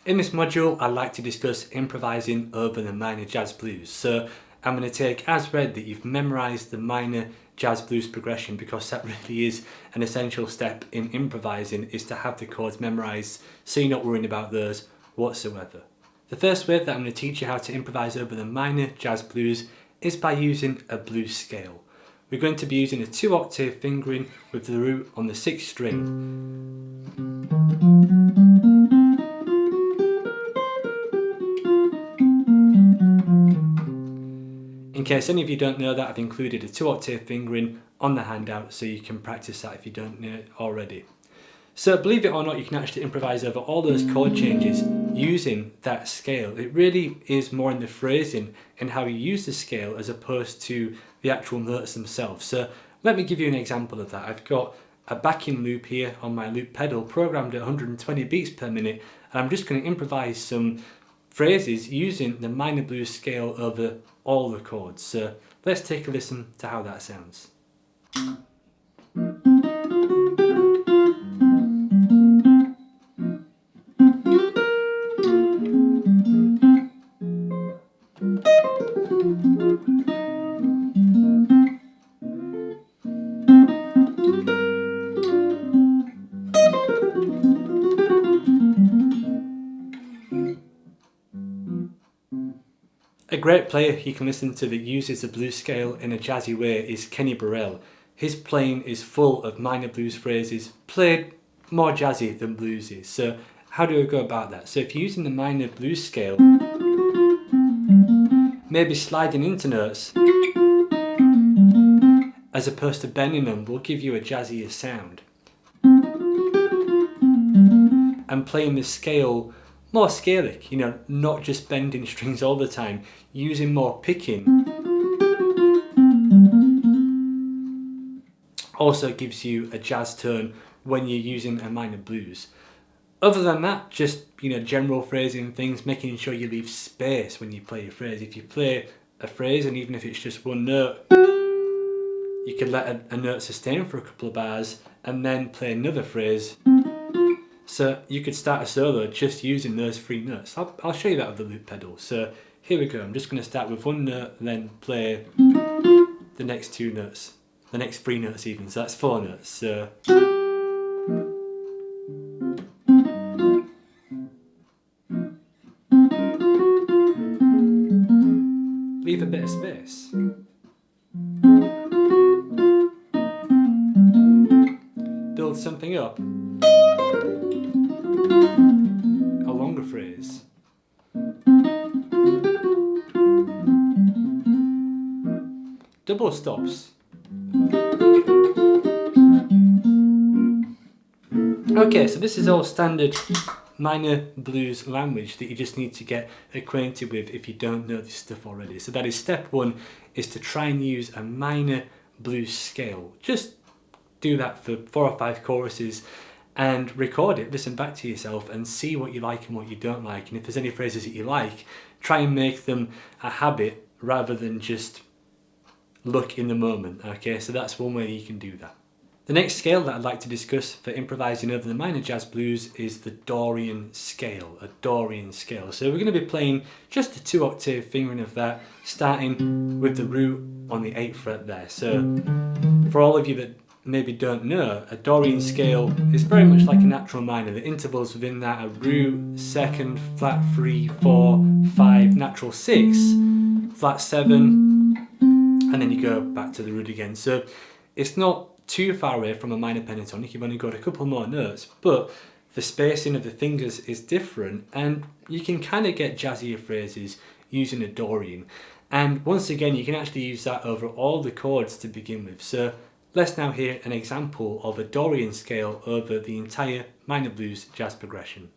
In this module, I'd like to discuss improvising over the minor jazz blues. So I'm going to take as read that you've memorised the minor jazz blues progression, because that really is an essential step in improvising, is to have the chords memorised so you're not worrying about those whatsoever. The first way that I'm going to teach you how to improvise over the minor jazz blues is by using a blues scale. We're going to be using a 2-octave fingering with the root on the 6th string. In case any of you don't know that, I've included a 2-octave fingering on the handout so you can practice that if you don't know it already. So believe it or not, you can actually improvise over all those chord changes using that scale. It really is more in the phrasing and how you use the scale as opposed to the actual notes themselves. So let me give you an example of that. I've got a backing loop here on my loop pedal programmed at 120 beats per minute, and I'm just going to improvise some phrases using the minor blues scale over all the chords. So let's take a listen to how that sounds. A great player you can listen to that uses the blues scale in a jazzy way is Kenny Burrell. His playing is full of minor blues phrases, played more jazzy than bluesy. So how do I go about that? So if you're using the minor blues scale, maybe sliding into notes as opposed to bending them will give you a jazzier sound. And playing the scale more scalic, not just bending strings all the time, using more picking. Also gives you a jazz tone when you're using a minor blues. Other than that, just general phrasing things, making sure you leave space when you play your phrase. If you play a phrase and even if it's just one note, you can let a note sustain for a couple of bars and then play another phrase. So you could start a solo just using those 3 notes. I'll show you that with the loop pedal. So here we go. I'm just going to start with 1 note and then play the next 2 notes. The next 3 notes even. So that's 4 notes. So leave a bit of space. Build something up. A longer phrase. Double stops. Okay, so this is all standard minor blues language that you just need to get acquainted with if you don't know this stuff already. So that is step 1, is to try and use a minor blues scale. Just do that for 4 or 5 choruses and record it, listen back to yourself and see what you like and what you don't like. And if there's any phrases that you like, try and make them a habit rather than just look in the moment. Okay, so that's one way you can do that. The next scale that I'd like to discuss for improvising over the minor jazz blues is the Dorian scale, a Dorian scale. So we're going to be playing just a 2-octave fingering of that, starting with the root on the 8th fret there. So for all of you that maybe don't know, a Dorian scale is very much like a natural minor. The intervals within that are root, 2nd, flat 3, 4, 5, natural 6, flat 7, and then you go back to the root again. So it's not too far away from a minor pentatonic. You've only got a couple more notes, but the spacing of the fingers is different and you can kind of get jazzier phrases using a Dorian. And once again, you can actually use that over all the chords to begin with. So let's now hear an example of a Dorian scale over the entire minor blues jazz progression.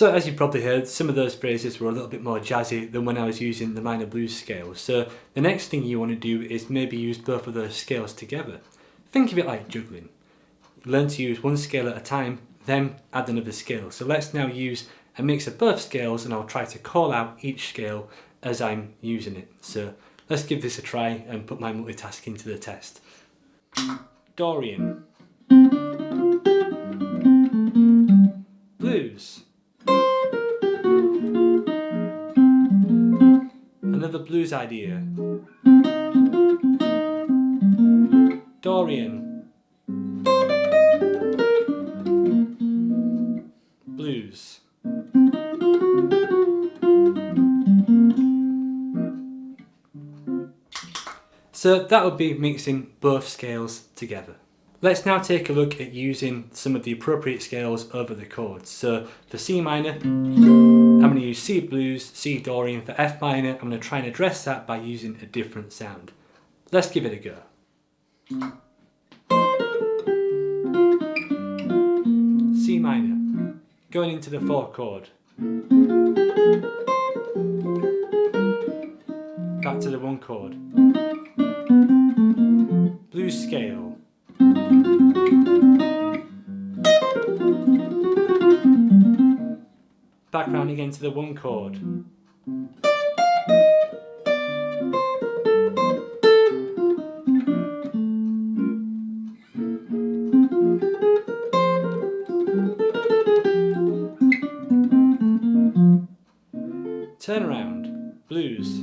So as you probably heard, some of those phrases were a little bit more jazzy than when I was using the minor blues scale. So the next thing you want to do is maybe use both of those scales together. Think of it like juggling. Learn to use one scale at a time, then add another scale. So let's now use a mix of both scales, and I'll try to call out each scale as I'm using it. So let's give this a try and put my multitasking to the test. Dorian. Blues. Another blues idea. Dorian. Blues. So that would be mixing both scales together. Let's now take a look at using some of the appropriate scales over the chords. So for C minor, I'm going to use C blues, C Dorian. For F minor, I'm going to try and address that by using a different sound. Let's give it a go. C minor, going into the 4th chord. Back to the 1 chord. Blues scale. Back round again to the 1 chord. Turn around, blues.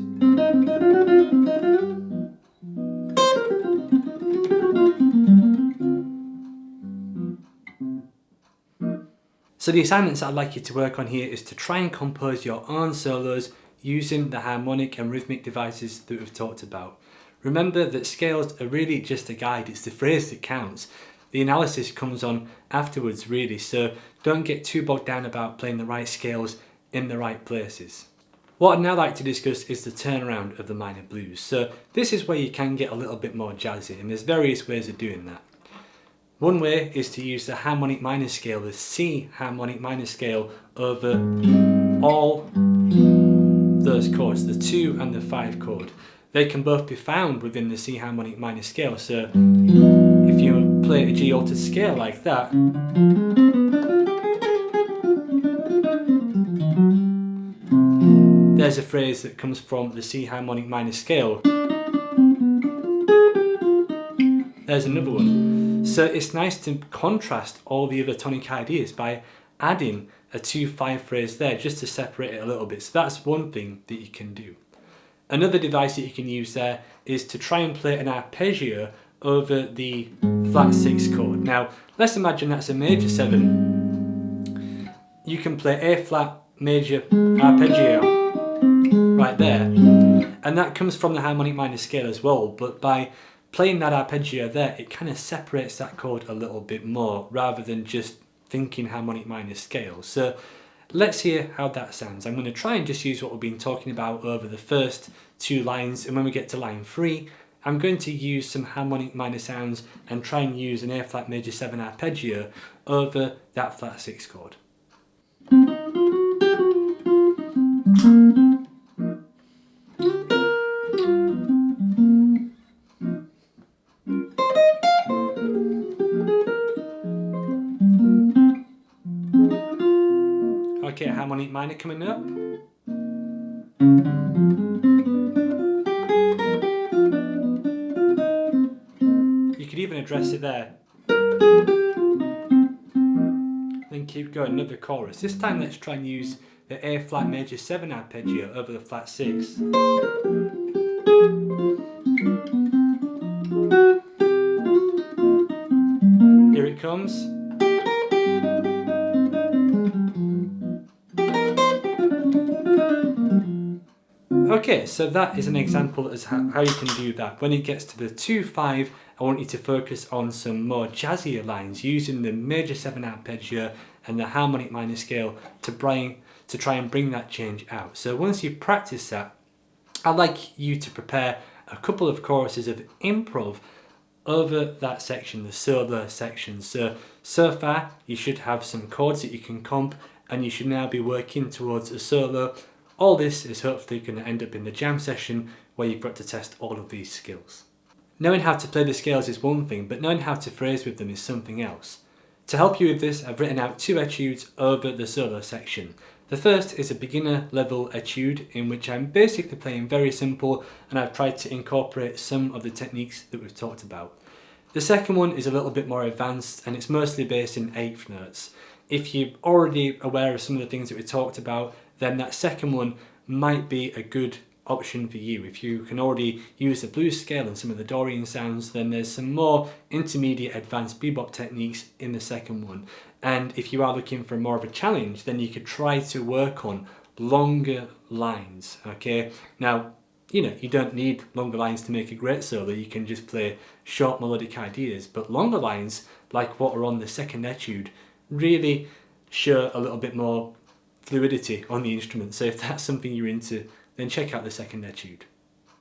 So the assignments that I'd like you to work on here is to try and compose your own solos using the harmonic and rhythmic devices that we've talked about. Remember that scales are really just a guide, it's the phrase that counts. The analysis comes on afterwards really, so don't get too bogged down about playing the right scales in the right places. What I'd now like to discuss is the turnaround of the minor blues. So this is where you can get a little bit more jazzy, and there's various ways of doing that. One way is to use the harmonic minor scale, the C harmonic minor scale, over all those chords, the 2 and the 5 chord. They can both be found within the C harmonic minor scale, so if you play a G altered scale like that, there's a phrase that comes from the C harmonic minor scale. There's another one. So it's nice to contrast all the other tonic ideas by adding a 2-5 phrase there just to separate it a little bit. So that's one thing that you can do. Another device that you can use there is to try and play an arpeggio over the flat 6 chord. Now let's imagine that's a major 7. You can play A flat major arpeggio right there, and that comes from the harmonic minor scale as well, but by playing that arpeggio there, it kind of separates that chord a little bit more rather than just thinking harmonic minor scale. So let's hear how that sounds. I'm going to try and just use what we've been talking about over the first 2 lines, and when we get to line 3, I'm going to use some harmonic minor sounds and try and use an A flat major 7 arpeggio over that flat 6 chord. Okay, harmonic minor coming up. You could even address it there. Then keep going, another chorus. This time let's try and use the A flat major 7 arpeggio over the flat 6. Here it comes. Okay, so that is an example as how you can do that. When it gets to the 2-5, I want you to focus on some more jazzier lines using the major 7 arpeggio and the harmonic minor scale to try and bring that change out. So once you practice that, I'd like you to prepare a couple of choruses of improv over that section, the solo section. So far you should have some chords that you can comp and you should now be working towards a solo. All this is hopefully going to end up in the jam session where you've got to test all of these skills. Knowing how to play the scales is one thing, but knowing how to phrase with them is something else. To help you with this, I've written out 2 etudes over the solo section. The first is a beginner level etude in which I'm basically playing very simple, and I've tried to incorporate some of the techniques that we've talked about. The second one is a little bit more advanced, and it's mostly based in 8th notes. If you're already aware of some of the things that we talked about, then that second one might be a good option for you. If you can already use the blues scale and some of the Dorian sounds, then there's some more intermediate advanced bebop techniques in the second one. And if you are looking for more of a challenge, then you could try to work on longer lines, okay? Now, you know, you don't need longer lines to make a great solo, you can just play short melodic ideas, but longer lines, like what are on the second etude, really show a little bit more fluidity on the instrument. So if that's something you're into, then check out the second etude.